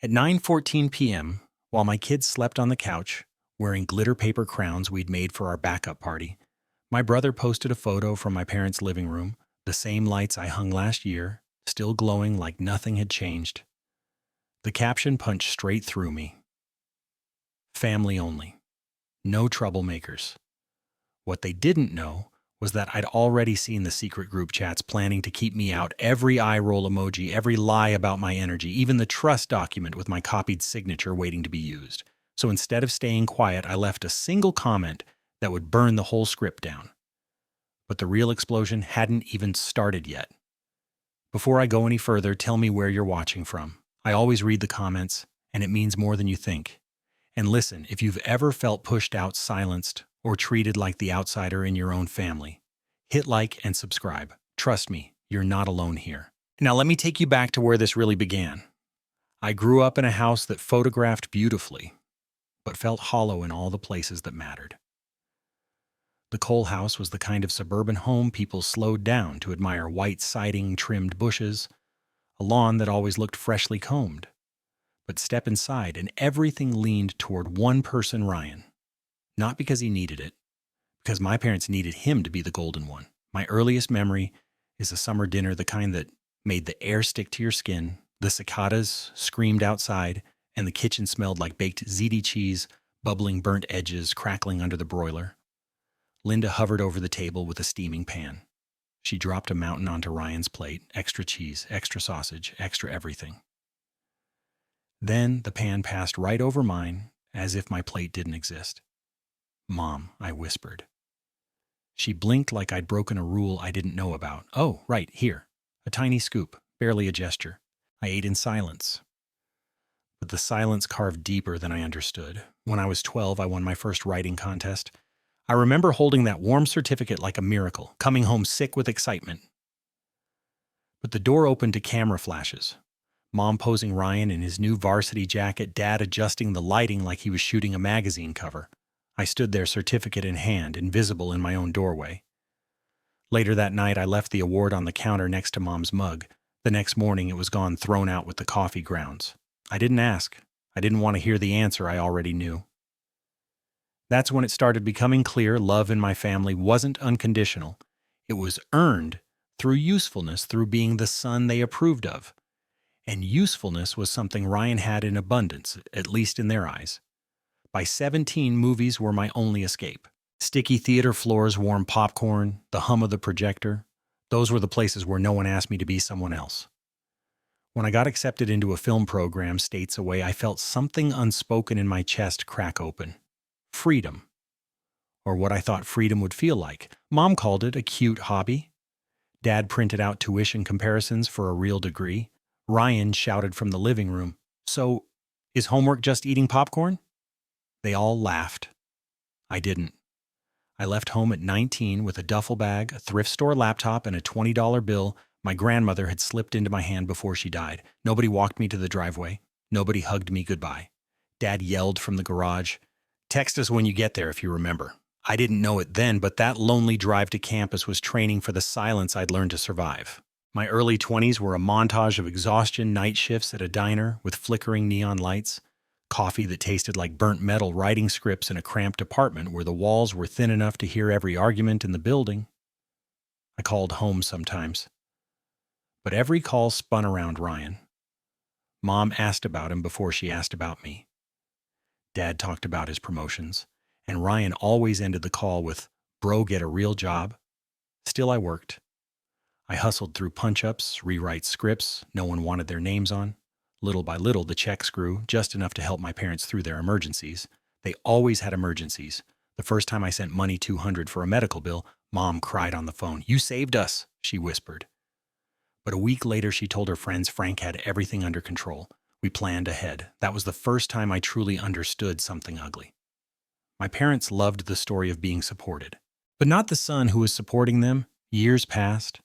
At 9:14 p.m., while my kids slept on the couch, wearing glitter paper crowns we'd made for our backup party, my brother posted a photo from my parents' living room, the same lights I hung last year, still glowing like nothing had changed. The caption punched straight through me. Family only. No troublemakers. What they didn't know was that I'd already seen the secret group chats planning to keep me out, every eye roll emoji, every lie about my energy, even the trust document with my copied signature waiting to be used. So instead of staying quiet, I left a single comment that would burn the whole script down. But the real explosion hadn't even started yet. Before I go any further, tell me where you're watching from. I always read the comments, and it means more than you think. And listen, if you've ever felt pushed out, silenced, or treated like the outsider in your own family, hit like and subscribe. Trust me, you're not alone here. Now let me take you back to where this really began. I grew up in a house that photographed beautifully, but felt hollow in all the places that mattered. The Cole house was the kind of suburban home people slowed down to admire: white siding, trimmed bushes, a lawn that always looked freshly combed. But step inside and everything leaned toward one person, Ryan. Not because he needed it, because my parents needed him to be the golden one. My earliest memory is a summer dinner, the kind that made the air stick to your skin, the cicadas screamed outside, and the kitchen smelled like baked ziti cheese, bubbling burnt edges crackling under the broiler. Linda hovered over the table with a steaming pan. She dropped a mountain onto Ryan's plate, extra cheese, extra sausage, extra everything. Then the pan passed right over mine, as if my plate didn't exist. "Mom," I whispered. She blinked like I'd broken a rule I didn't know about. "Oh, right, here." A tiny scoop, barely a gesture. I ate in silence. But the silence carved deeper than I understood. When I was 12, I won my first writing contest. I remember holding that warm certificate like a miracle, coming home sick with excitement. But the door opened to camera flashes. Mom posing Ryan in his new varsity jacket, Dad adjusting the lighting like he was shooting a magazine cover. I stood there, certificate in hand, invisible in my own doorway. Later that night, I left the award on the counter next to Mom's mug. The next morning, it was gone, thrown out with the coffee grounds. I didn't ask. I didn't want to hear the answer I already knew. That's when it started becoming clear love in my family wasn't unconditional. It was earned through usefulness, through being the son they approved of. And usefulness was something Ryan had in abundance, at least in their eyes. By 17, movies were my only escape. Sticky theater floors, warm popcorn, the hum of the projector. Those were the places where no one asked me to be someone else. When I got accepted into a film program states away, I felt something unspoken in my chest crack open. Freedom. Or what I thought freedom would feel like. Mom called it a cute hobby. Dad printed out tuition comparisons for a real degree. Ryan shouted from the living room, "So, is homework just eating popcorn?" They all laughed. I didn't. I left home at 19 with a duffel bag, a thrift store laptop, and a $20 bill my grandmother had slipped into my hand before she died. Nobody walked me to the driveway. Nobody hugged me goodbye. Dad yelled from the garage, "Text us when you get there if you remember." I didn't know it then, but that lonely drive to campus was training for the silence I'd learned to survive. My early 20s were a montage of exhaustion, night shifts at a diner with flickering neon lights, coffee that tasted like burnt metal, writing scripts in a cramped apartment where the walls were thin enough to hear every argument in the building. I called home sometimes. But every call spun around Ryan. Mom asked about him before she asked about me. Dad talked about his promotions, and Ryan always ended the call with, "Bro, get a real job." Still, I worked. I hustled through punch-ups, rewrite scripts no one wanted their names on. Little by little, the checks grew, just enough to help my parents through their emergencies. They always had emergencies. The first time I sent money $200 for a medical bill, Mom cried on the phone. "You saved us," she whispered. But a week later, she told her friends Frank had everything under control. We planned ahead. That was the first time I truly understood something ugly. My parents loved the story of being supported, but not the son who was supporting them. Years passed.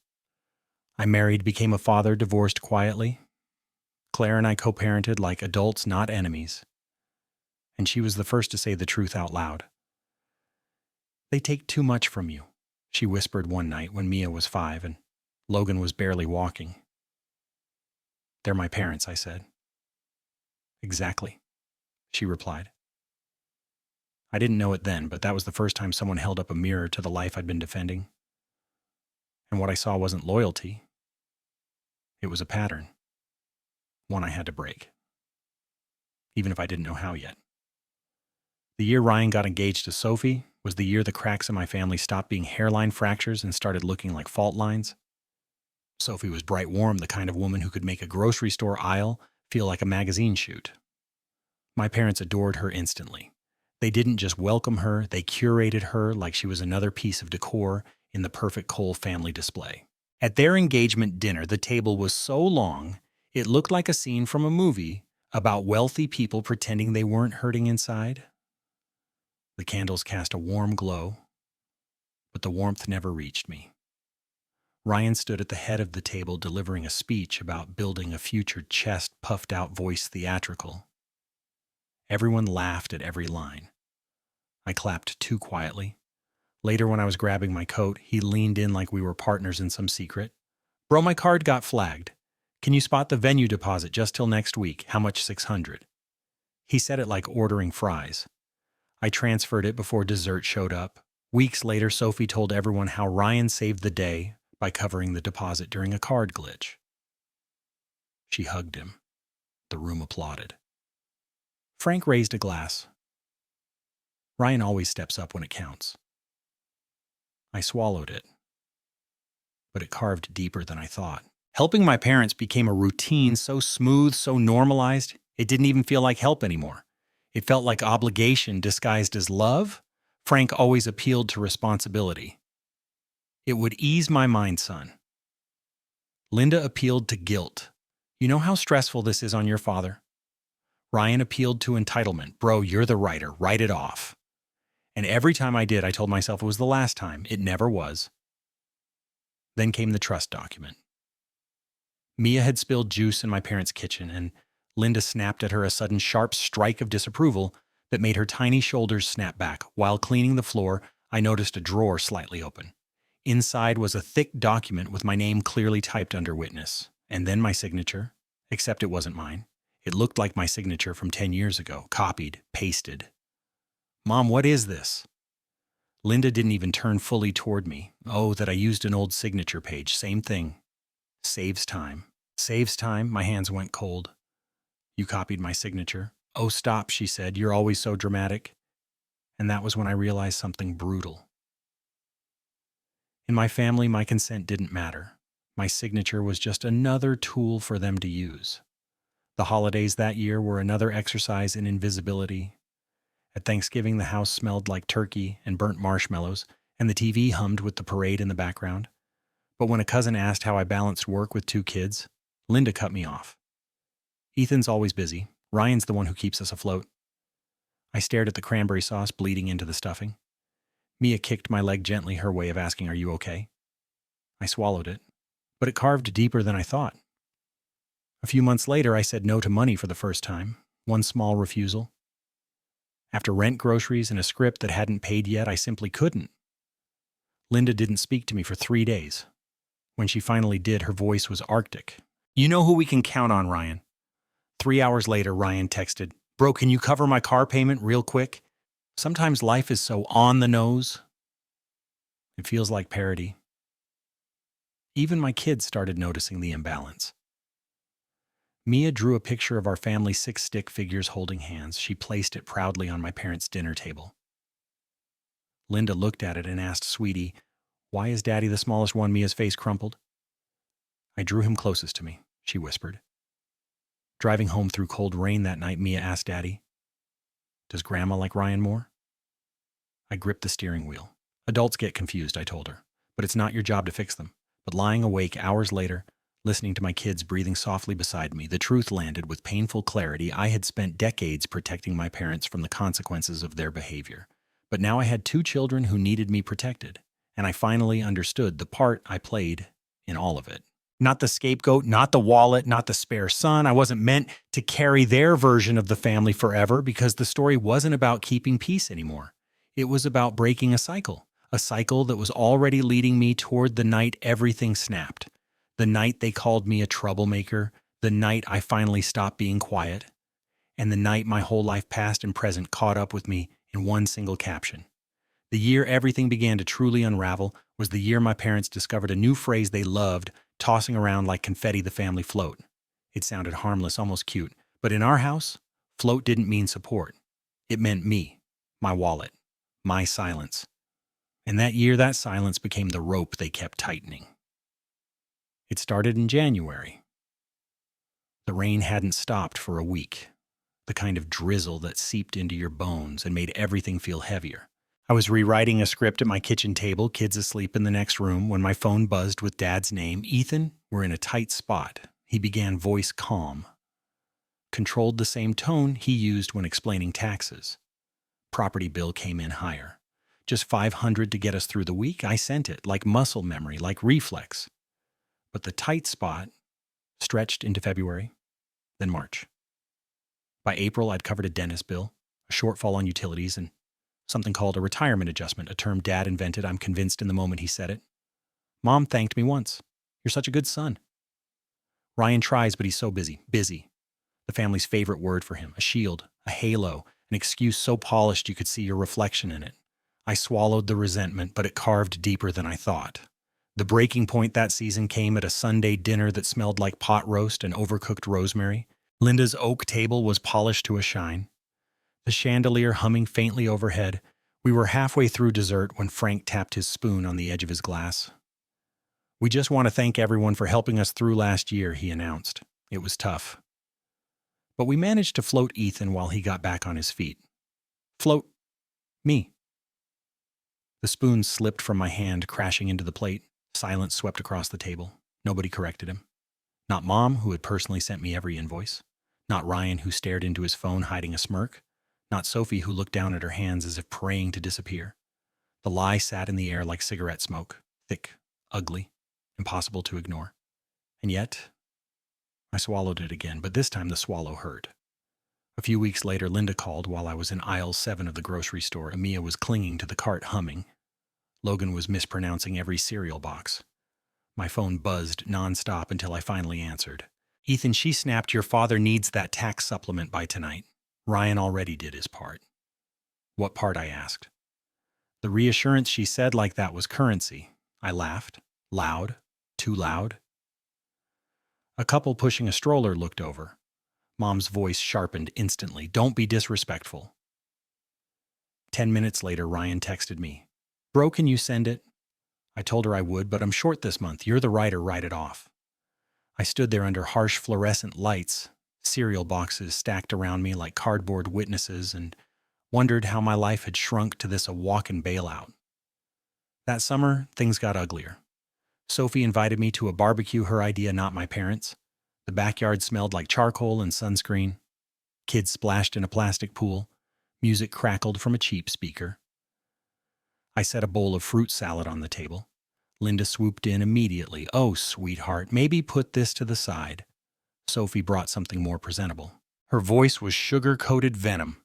I married, became a father, divorced quietly. Claire and I co-parented like adults, not enemies. And she was the first to say the truth out loud. "They take too much from you," she whispered one night when Mia was 5 and Logan was barely walking. "They're my parents," I said. Exactly, she replied. I didn't know it then, but that was the first time someone held up a mirror to the life I'd been defending. And what I saw wasn't loyalty. It was a pattern, one I had to break, even if I didn't know how yet. The year Ryan got engaged to Sophie was the year the cracks in my family stopped being hairline fractures and started looking like fault lines. Sophie was bright warm, the kind of woman who could make a grocery store aisle feel like a magazine shoot. My parents adored her instantly. They didn't just welcome her, they curated her like she was another piece of decor in the perfect Cole family display. At their engagement dinner, the table was so long, it looked like a scene from a movie about wealthy people pretending they weren't hurting inside. The candles cast a warm glow, but the warmth never reached me. Ryan stood at the head of the table delivering a speech about building a future chest, puffed out voice theatrical. Everyone laughed at every line. I clapped too quietly. Later, when I was grabbing my coat, he leaned in like we were partners in some secret. Bro, my card got flagged. Can you spot the venue deposit just till next week? How much? 600. He said it like ordering fries. I transferred it before dessert showed up. Weeks later, Sophie told everyone how Ryan saved the day by covering the deposit during a card glitch. She hugged him. The room applauded. Frank raised a glass. Ryan always steps up when it counts. I swallowed it, but it carved deeper than I thought. Helping my parents became a routine so smooth, so normalized, it didn't even feel like help anymore. It felt like obligation disguised as love. Frank always appealed to responsibility. It would ease my mind, son. Linda appealed to guilt. You know how stressful this is on your father? Ryan appealed to entitlement. Bro, you're the writer. Write it off. And every time I did, I told myself it was the last time. It never was. Then came the trust document. Mia had spilled juice in my parents' kitchen, and Linda snapped at her a sudden sharp strike of disapproval that made her tiny shoulders snap back. While cleaning the floor, I noticed a drawer slightly open. Inside was a thick document with my name clearly typed under witness, and then my signature, except it wasn't mine. It looked like my signature from 10 years ago, copied, pasted. Mom, what is this? Linda didn't even turn fully toward me. Oh, that I used an old signature page. Same thing. Saves time. Saves time? My hands went cold. You copied my signature. Oh, stop, she said. You're always so dramatic. And that was when I realized something brutal. In my family, my consent didn't matter. My signature was just another tool for them to use. The holidays that year were another exercise in invisibility. At Thanksgiving, the house smelled like turkey and burnt marshmallows, and the TV hummed with the parade in the background. But when a cousin asked how I balanced work with 2 kids, Linda cut me off. Ethan's always busy. Ryan's the one who keeps us afloat. I stared at the cranberry sauce bleeding into the stuffing. Mia kicked my leg gently, her way of asking, "Are you okay?" I swallowed it, but it carved deeper than I thought. A few months later, I said no to money for the first time, one small refusal. After rent, groceries, and a script that hadn't paid yet, I simply couldn't. Linda didn't speak to me for 3 days. When she finally did, her voice was arctic. You know who we can count on, Ryan. 3 hours later, Ryan texted, Bro, can you cover my car payment real quick? Sometimes life is so on the nose. It feels like parody. Even my kids started noticing the imbalance. Mia drew a picture of our family's 6 stick figures holding hands. She placed it proudly on my parents' dinner table. Linda looked at it and asked Sweetie, "Why is Daddy the smallest one?" Mia's face crumpled. I drew him closest to me, she whispered. Driving home through cold rain that night, Mia asked Daddy, "Does Grandma like Ryan more?" I gripped the steering wheel. Adults get confused, I told her, but it's not your job to fix them. But lying awake hours later, listening to my kids breathing softly beside me, the truth landed with painful clarity. I had spent decades protecting my parents from the consequences of their behavior. But now I had 2 children who needed me protected, and I finally understood the part I played in all of it. Not the scapegoat, not the wallet, not the spare son. I wasn't meant to carry their version of the family forever because the story wasn't about keeping peace anymore. It was about breaking a cycle that was already leading me toward the night everything snapped. The night they called me a troublemaker, the night I finally stopped being quiet. And the night my whole life past and present caught up with me in one single caption. The year everything began to truly unravel was the year my parents discovered a new phrase they loved, tossing around like confetti the family float. It sounded harmless, almost cute. But in our house, float didn't mean support. It meant me, my wallet, my silence. And that year, that silence became the rope they kept tightening. It started in January. The rain hadn't stopped for a week, the kind of drizzle that seeped into your bones and made everything feel heavier. I was rewriting a script at my kitchen table, kids asleep in the next room, when my phone buzzed with Dad's name. Ethan, we're in a tight spot. He began, voice calm. Controlled the same tone he used when explaining taxes. Property bill came in higher. Just $500 to get us through the week. I sent it, like muscle memory, like reflex. But the tight spot stretched into February, then March. By April, I'd covered a dentist bill, a shortfall on utilities, and something called a retirement adjustment, a term Dad invented, I'm convinced, in the moment he said it. Mom thanked me once. You're such a good son. Ryan tries, but he's so busy. Busy. The family's favorite word for him. A shield, a halo, an excuse so polished you could see your reflection in it. I swallowed the resentment, but it carved deeper than I thought. The breaking point that season came at a Sunday dinner that smelled like pot roast and overcooked rosemary. Linda's oak table was polished to a shine, the chandelier humming faintly overhead. We were halfway through dessert when Frank tapped his spoon on the edge of his glass. We just want to thank everyone for helping us through last year, he announced. It was tough. But we managed to float Ethan while he got back on his feet. Float me. The spoon slipped from my hand, crashing into the plate. Silence swept across the table. Nobody corrected him. Not Mom, who had personally sent me every invoice. Not Ryan, who stared into his phone, hiding a smirk. Not Sophie, who looked down at her hands as if praying to disappear. The lie sat in the air like cigarette smoke, thick, ugly, impossible to ignore. And yet, I swallowed it again, but this time the swallow hurt. A few weeks later, Linda called while I was in aisle 7 of the grocery store. Amia was clinging to the cart, humming. Logan was mispronouncing every cereal box. My phone buzzed nonstop until I finally answered. Ethan, she snapped, your father needs that tax supplement by tonight. Ryan already did his part. What part? I asked. The reassurance she said like that was currency. I laughed. Loud. Too loud. A couple pushing a stroller looked over. Mom's voice sharpened instantly. Don't be disrespectful. 10 minutes later, Ryan texted me. Bro, can you send it? I told her I would, but I'm short this month. You're the writer, write it off. I stood there under harsh fluorescent lights, cereal boxes stacked around me like cardboard witnesses, and wondered how my life had shrunk to this a walk-in bailout. That summer, things got uglier. Sophie invited me to a barbecue, her idea, not my parents'. The backyard smelled like charcoal and sunscreen. Kids splashed in a plastic pool. Music crackled from a cheap speaker. I set a bowl of fruit salad on the table. Linda swooped in immediately. Oh, sweetheart, maybe put this to the side. Sophie brought something more presentable. Her voice was sugar-coated venom.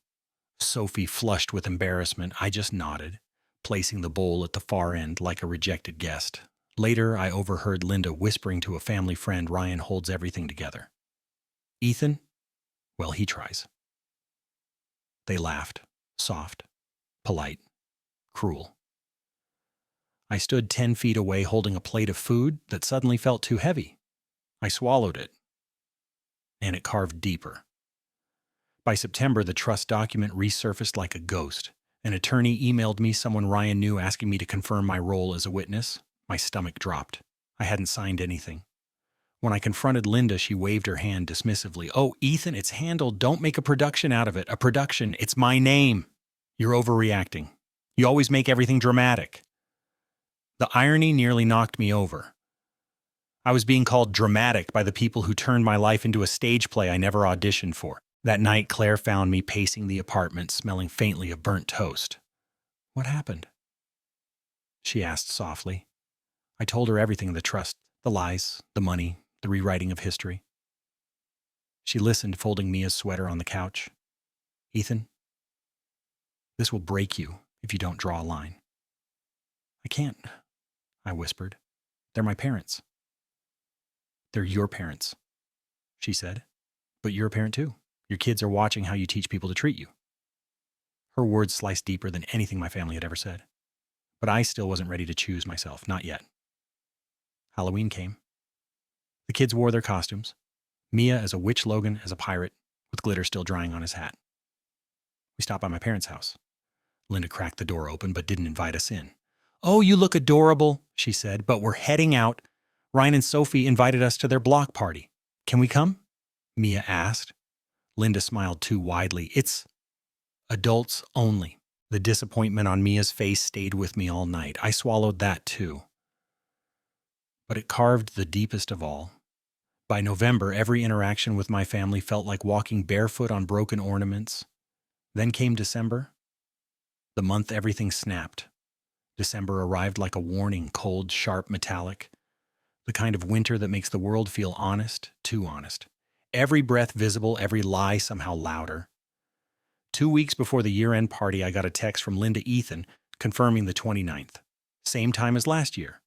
Sophie flushed with embarrassment. I just nodded, placing the bowl at the far end like a rejected guest. Later, I overheard Linda whispering to a family friend, Ryan holds everything together. Ethan? Well, he tries. They laughed, soft, polite, cruel. I stood 10 feet away holding a plate of food that suddenly felt too heavy. I swallowed it, and it carved deeper. By September, the trust document resurfaced like a ghost. An attorney emailed me someone Ryan knew asking me to confirm my role as a witness. My stomach dropped. I hadn't signed anything. When I confronted Linda, she waved her hand dismissively. Oh, Ethan, it's handled. Don't make a production out of it. A production. It's my name. You're overreacting. You always make everything dramatic. The irony nearly knocked me over. I was being called dramatic by the people who turned my life into a stage play I never auditioned for. That night, Claire found me pacing the apartment, smelling faintly of burnt toast. What happened? She asked softly. I told her everything, the trust, the lies, the money, the rewriting of history. She listened, folding Mia's sweater on the couch. Ethan, this will break you if you don't draw a line. I can't, I whispered. They're my parents. They're your parents, she said. But you're a parent too. Your kids are watching how you teach people to treat you. Her words sliced deeper than anything my family had ever said. But I still wasn't ready to choose myself, not yet. Halloween came. The kids wore their costumes. Mia as a witch, Logan as a pirate, with glitter still drying on his hat. We stopped by my parents' house. Linda cracked the door open but didn't invite us in. "Oh, you look adorable," she said, "but we're heading out. Ryan and Sophie invited us to their block party. Can we come?" Mia asked. Linda smiled too widely. "It's adults only." The disappointment on Mia's face stayed with me all night. I swallowed that too. But it carved the deepest of all. By November, every interaction with my family felt like walking barefoot on broken ornaments. Then came December. The month everything snapped. December arrived like a warning, cold, sharp, metallic. The kind of winter that makes the world feel honest, too honest. Every breath visible, every lie somehow louder. 2 weeks before the year-end party, I got a text from Linda Ethan confirming the 29th. Same time as last year.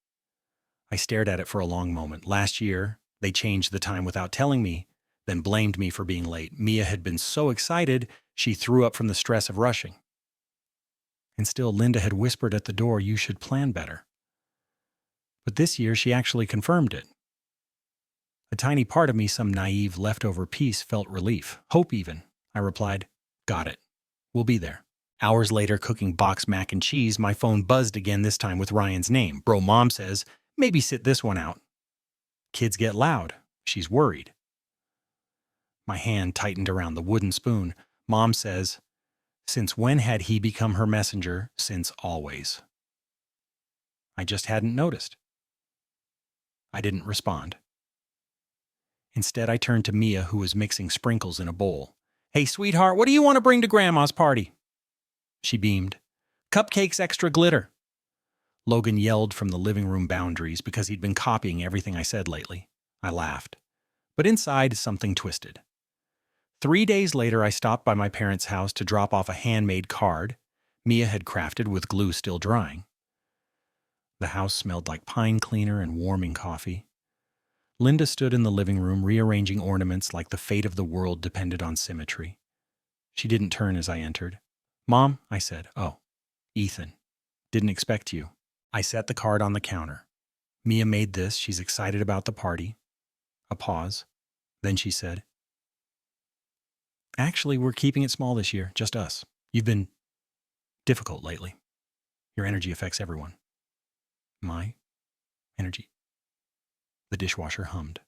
I stared at it for a long moment. Last year, they changed the time without telling me, then blamed me for being late. Mia had been so excited, she threw up from the stress of rushing. And still, Linda had whispered at the door, "You should plan better." But this year, she actually confirmed it. A tiny part of me, some naive leftover piece, felt relief. Hope even. I replied, "Got it. We'll be there." Hours later, cooking boxed mac and cheese, my phone buzzed again, this time with Ryan's name. "Bro, Mom says, maybe sit this one out." Kids get loud. She's worried. My hand tightened around the wooden spoon. Mom says, since when had he become her messenger? Since always. I just hadn't noticed. I didn't respond. Instead, I turned to Mia, who was mixing sprinkles in a bowl. "Hey, sweetheart, what do you want to bring to Grandma's party?" She beamed. "Cupcakes, extra glitter." Logan yelled from the living room boundaries because he'd been copying everything I said lately. I laughed. But inside, something twisted. 3 days later, I stopped by my parents' house to drop off a handmade card Mia had crafted with glue still drying. The house smelled like pine cleaner and warming coffee. Linda stood in the living room rearranging ornaments like the fate of the world depended on symmetry. She didn't turn as I entered. "Mom," I said. "Oh, Ethan. Didn't expect you." I set the card on the counter. "Mia made this. She's excited about the party." A pause. Then she said, "Actually, we're keeping it small this year, just us. You've been difficult lately. Your energy affects everyone." "My energy?" The dishwasher hummed.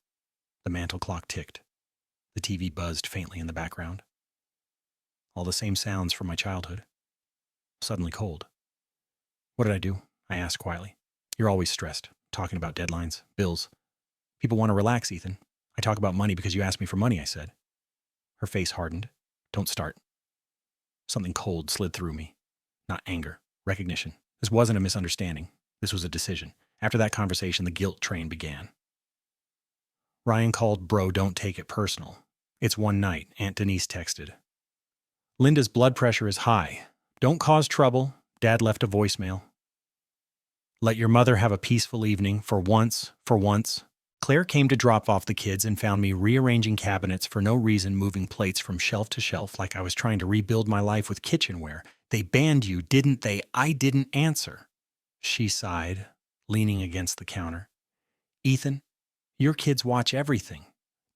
The mantel clock ticked. The TV buzzed faintly in the background. All the same sounds from my childhood. Suddenly cold. "What did I do?" I asked quietly. "You're always stressed, talking about deadlines, bills. People want to relax, Ethan. I talk about money because you asked me for money," I said. Her face hardened. "Don't start." Something cold slid through me. Not anger, recognition. This wasn't a misunderstanding. This was a decision. After that conversation, the guilt train began. Ryan called, "Bro, don't take it personal. It's one night," Aunt Denise texted. "Linda's blood pressure is high. Don't cause trouble." Dad left a voicemail. "Let your mother have a peaceful evening, for once. Claire came to drop off the kids and found me rearranging cabinets for no reason, moving plates from shelf to shelf like I was trying to rebuild my life with kitchenware. "They banned you, didn't they?" I didn't answer. She sighed, leaning against the counter. "Ethan, your kids watch everything.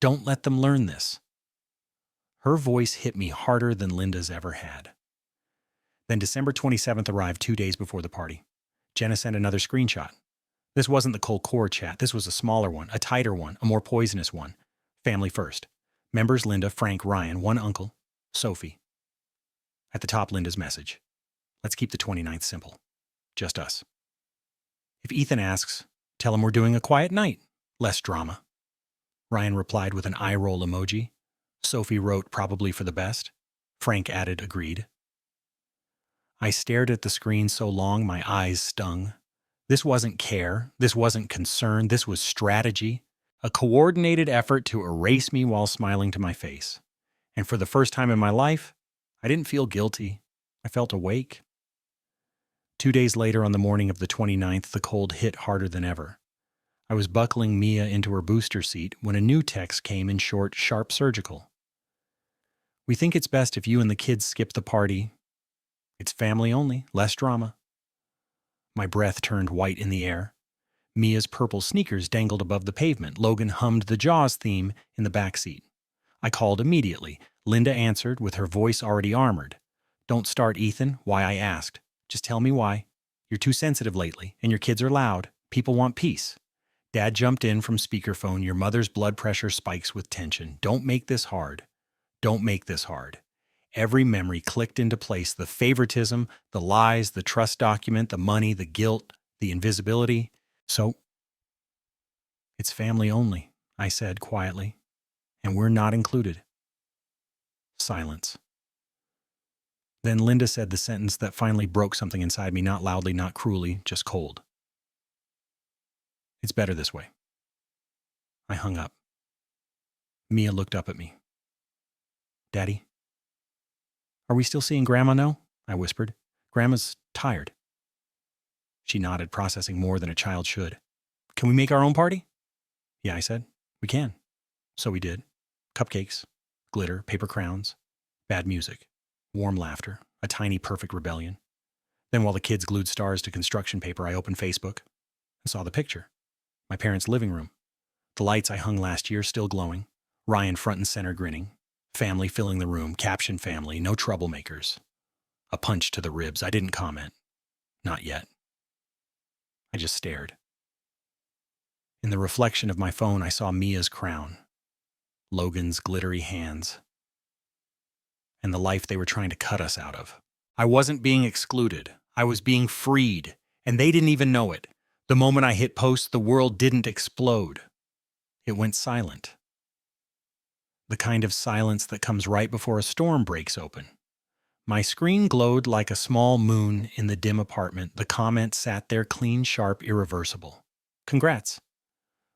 Don't let them learn this." Her voice hit me harder than Linda's ever had. Then December 27th arrived 2 days before the party. Jenna sent another screenshot. This wasn't the cold core chat. This was a smaller one, a tighter one, a more poisonous one. Family first. Members Linda, Frank, Ryan, one uncle, Sophie. At the top, Linda's message. "Let's keep the 29th simple. Just us. If Ethan asks, tell him we're doing a quiet night. Less drama." Ryan replied with an eye roll emoji. Sophie wrote, "Probably for the best." Frank added, "Agreed." I stared at the screen so long my eyes stung. This wasn't care. This wasn't concern. This was strategy. A coordinated effort to erase me while smiling to my face. And for the first time in my life, I didn't feel guilty. I felt awake. 2 days later, on the morning of the 29th, the cold hit harder than ever. I was buckling Mia into her booster seat when a new text came in short, sharp surgical. We think it's best if you and the kids skip the party. It's family only, less drama. My breath turned white in the air. Mia's purple sneakers dangled above the pavement. Logan hummed the Jaws theme in the back seat. I called immediately. Linda answered with her voice already armored. Don't start, Ethan. Why, I asked. Just tell me why. You're too sensitive lately, and your kids are loud. People want peace. Dad jumped in from speakerphone. Your mother's blood pressure spikes with tension. Don't make this hard. Don't make this hard. Every memory clicked into place. The favoritism, the lies, the trust document, the money, the guilt, the invisibility. So, it's family only, I said quietly, and we're not included. Silence. Then Linda said the sentence that finally broke something inside me, not loudly, not cruelly, just cold. It's better this way. I hung up. Mia looked up at me. Daddy? Are we still seeing Grandma now? I whispered. Grandma's tired. She nodded, processing more than a child should. Can we make our own party? Yeah, I said. We can. So we did. Cupcakes, glitter, paper crowns, bad music, warm laughter, a tiny perfect rebellion. Then while the kids glued stars to construction paper, I opened Facebook and saw the picture. My parents' living room. The lights I hung last year still glowing. Ryan front and center grinning. Family filling the room. Caption family. No troublemakers. A punch to the ribs. I didn't comment. Not yet. I just stared. In the reflection of my phone, I saw Mia's crown, Logan's glittery hands, and the life they were trying to cut us out of. I wasn't being excluded. I was being freed, and they didn't even know it. The moment I hit post, the world didn't explode. It went silent. The kind of silence that comes right before a storm breaks open. My screen glowed like a small moon in the dim apartment. The comments sat there clean, sharp, irreversible. Congrats.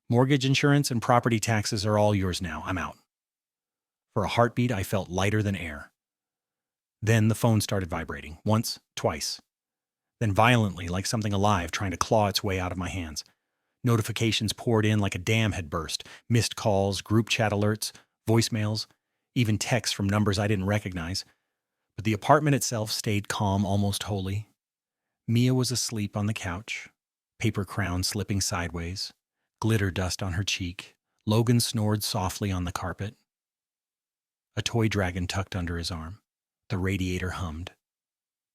Mortgage insurance and property taxes are all yours now. I'm out. For a heartbeat, I felt lighter than air. Then the phone started vibrating. Once, twice. Then violently, like something alive trying to claw its way out of my hands. Notifications poured in like a dam had burst. Missed calls, group chat alerts, voicemails, even texts from numbers I didn't recognize. But the apartment itself stayed calm, almost holy. Mia was asleep on the couch, paper crown slipping sideways, glitter dust on her cheek. Logan snored softly on the carpet. A toy dragon tucked under his arm. The radiator hummed.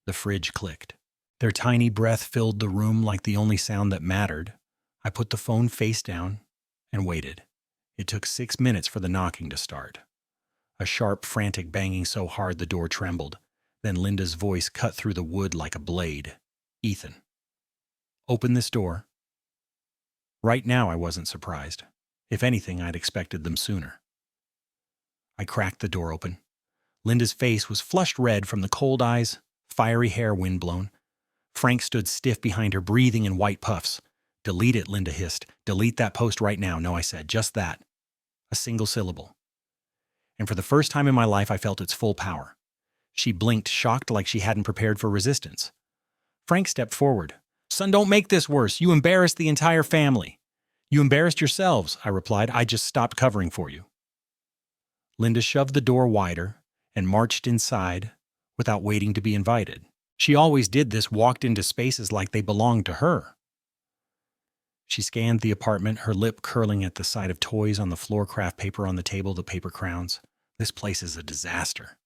The fridge clicked. Their tiny breath filled the room like the only sound that mattered. I put the phone face down and waited. It took 6 minutes for the knocking to start. A sharp, frantic banging so hard the door trembled. Then Linda's voice cut through the wood like a blade. Ethan. Open this door. Right now, I wasn't surprised. If anything, I'd expected them sooner. I cracked the door open. Linda's face was flushed red from the cold eyes, fiery hair windblown. Frank stood stiff behind her, breathing in white puffs. Delete it, Linda hissed. Delete that post right now. No, I said, just that. A single syllable. And for the first time in my life, I felt its full power. She blinked, shocked like she hadn't prepared for resistance. Frank stepped forward. Son, don't make this worse. You embarrassed the entire family. You embarrassed yourselves, I replied. I just stopped covering for you. Linda shoved the door wider and marched inside without waiting to be invited. She always did this, walked into spaces like they belonged to her. She scanned the apartment, her lip curling at the sight of toys on the floor, craft paper on the table, the paper crowns. This place is a disaster.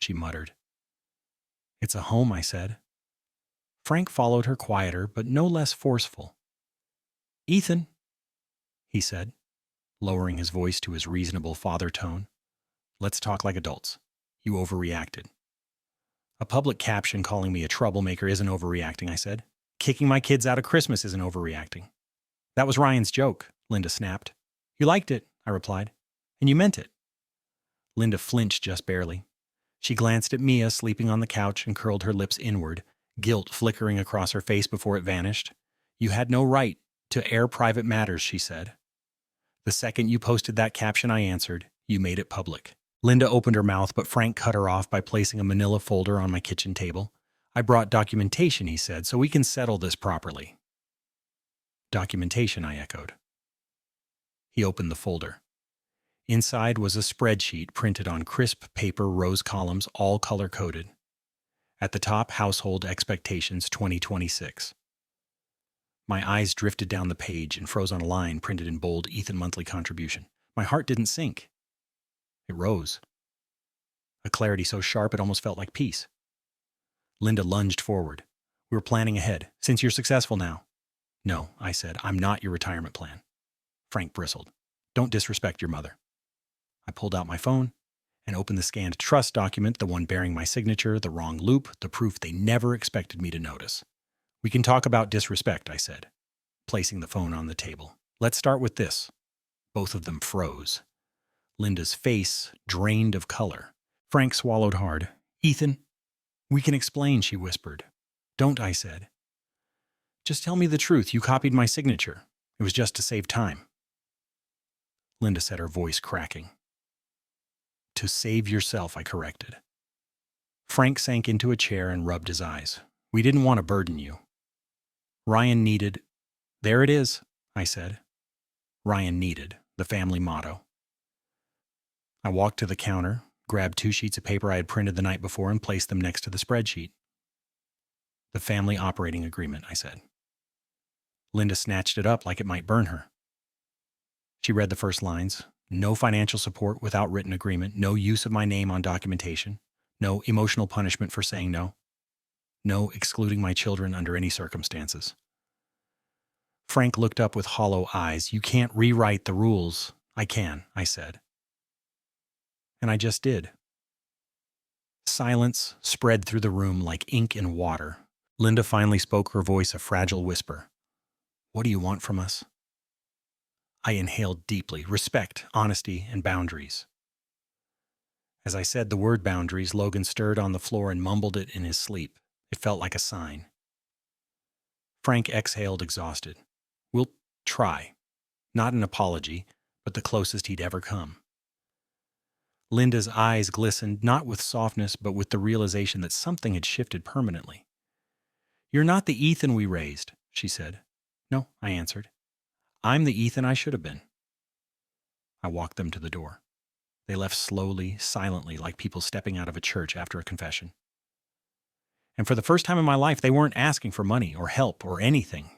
She muttered. It's a home, I said. Frank followed her, quieter, but no less forceful. Ethan, he said, lowering his voice to his reasonable father tone. Let's talk like adults. You overreacted. A public caption calling me a troublemaker isn't overreacting, I said. Kicking my kids out of Christmas isn't overreacting. That was Ryan's joke, Linda snapped. You liked it, I replied. And you meant it. Linda flinched just barely. She glanced at Mia sleeping on the couch and curled her lips inward, guilt flickering across her face before it vanished. You had no right to air private matters, she said. The second you posted that caption, I answered. You made it public. Linda opened her mouth, but Frank cut her off by placing a manila folder on my kitchen table. I brought documentation, he said, so we can settle this properly. Documentation, I echoed. He opened the folder. Inside was a spreadsheet printed on crisp paper, rose columns, all color-coded. At the top, Household Expectations 2026. My eyes drifted down the page and froze on a line printed in bold, Ethan monthly contribution. My heart didn't sink. It rose. A clarity so sharp it almost felt like peace. Linda lunged forward. We were planning ahead. Since you're successful now. No, I said, I'm not your retirement plan. Frank bristled. Don't disrespect your mother. I pulled out my phone and opened the scanned trust document, the one bearing my signature, the wrong loop, the proof they never expected me to notice. We can talk about disrespect, I said, placing the phone on the table. Let's start with this. Both of them froze. Linda's face drained of color. Frank swallowed hard. Ethan, we can explain, she whispered. Don't, I said. Just tell me the truth. You copied my signature. It was just to save time. Linda said, her voice cracking. To save yourself, I corrected. Frank sank into a chair and rubbed his eyes. We didn't want to burden you. Ryan needed. There it is, I said. Ryan needed, the family motto. I walked to the counter, grabbed 2 sheets of paper I had printed the night before and placed them next to the spreadsheet. The family operating agreement, I said. Linda snatched it up like it might burn her. She read the first lines. No financial support without written agreement. No use of my name on documentation. No emotional punishment for saying no. No excluding my children under any circumstances. Frank looked up with hollow eyes. You can't rewrite the rules. I can, I said. And I just did. Silence spread through the room like ink in water. Linda finally spoke, her voice a fragile whisper. What do you want from us? I inhaled deeply. Respect, honesty, and boundaries. As I said the word boundaries, Logan stirred on the floor and mumbled it in his sleep. It felt like a sign. Frank exhaled, exhausted. We'll try. Not an apology, but the closest he'd ever come. Linda's eyes glistened, not with softness, but with the realization that something had shifted permanently. You're not the Ethan we raised, she said. No, I answered. I'm the Ethan I should have been. I walked them to the door. They left slowly, silently, like people stepping out of a church after a confession. And for the first time in my life, they weren't asking for money or help or anything.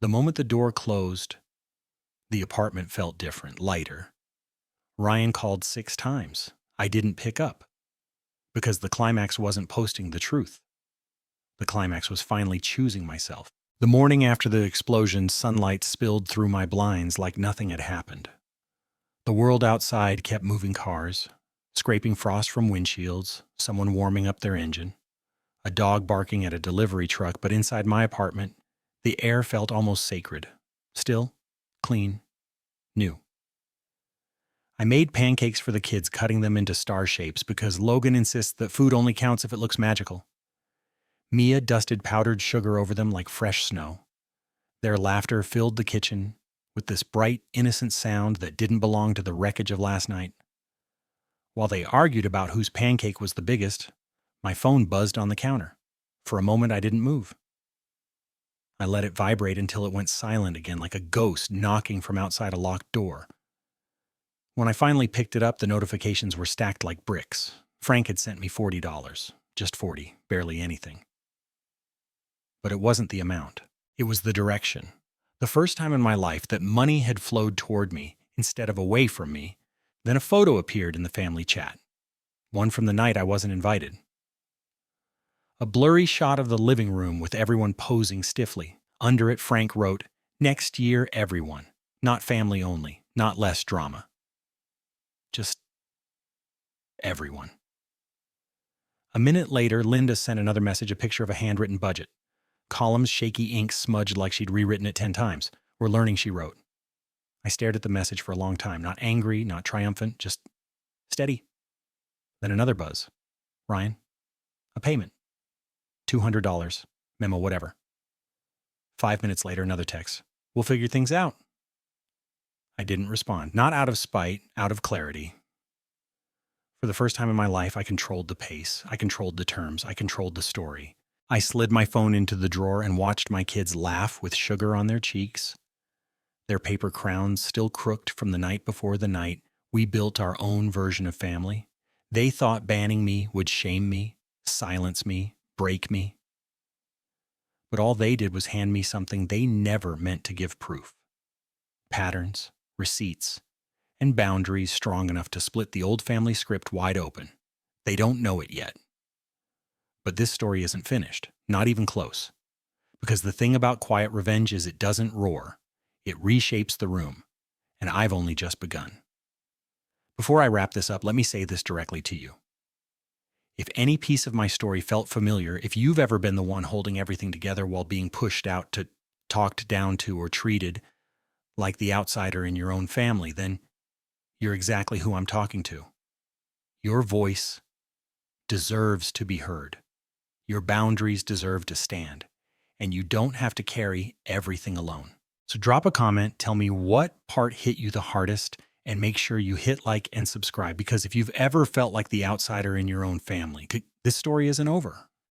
The moment the door closed, the apartment felt different, lighter. Ryan called 6 times. I didn't pick up because the climax wasn't posting the truth. The climax was finally choosing myself. The morning after the explosion, sunlight spilled through my blinds like nothing had happened. The world outside kept moving cars, scraping frost from windshields, someone warming up their engine, a dog barking at a delivery truck, but inside my apartment, the air felt almost sacred, still, clean, new. I made pancakes for the kids, cutting them into star shapes because Logan insists that food only counts if it looks magical. Mia dusted powdered sugar over them like fresh snow. Their laughter filled the kitchen with this bright, innocent sound that didn't belong to the wreckage of last night. While they argued about whose pancake was the biggest, my phone buzzed on the counter. For a moment, I didn't move. I let it vibrate until it went silent again, like a ghost knocking from outside a locked door. When I finally picked it up, the notifications were stacked like bricks. Frank had sent me $40. Just 40, barely anything. But it wasn't the amount. It was the direction. The first time in my life that money had flowed toward me instead of away from me. Then a photo appeared in the family chat. One from the night I wasn't invited. A blurry shot of the living room with everyone posing stiffly. Under it, Frank wrote, "Next year, everyone. Not family only. Not less drama. Just everyone." A minute later, Linda sent another message, a picture of a handwritten budget. Columns, shaky ink smudged like she'd rewritten it 10 times. We're learning, she wrote. I stared at the message for a long time, not angry, not triumphant, just steady. Then another buzz. Ryan, a payment. $200, memo, whatever. 5 minutes later, another text. We'll figure things out. I didn't respond, not out of spite, out of clarity. For the first time in my life, I controlled the pace. I controlled the terms. I controlled the story. I slid my phone into the drawer and watched my kids laugh with sugar on their cheeks, their paper crowns still crooked from the night before the night We built our own version of family. They thought banning me would shame me, silence me, break me. But all they did was hand me something they never meant to give proof. Patterns, receipts, and boundaries strong enough to split the old family script wide open. They don't know it yet. But this story isn't finished, not even close. Because the thing about quiet revenge is it doesn't roar. It reshapes the room. And I've only just begun. Before I wrap this up, let me say this directly to you. If any piece of my story felt familiar, if you've ever been the one holding everything together while being pushed out to, talked down to, or treated like the outsider in your own family, then you're exactly who I'm talking to. Your voice deserves to be heard. Your boundaries deserve to stand. And you don't have to carry everything alone. So drop a comment, tell me what part hit you the hardest, and make sure you hit like and subscribe, because if you've ever felt like the outsider in your own family, this story isn't over.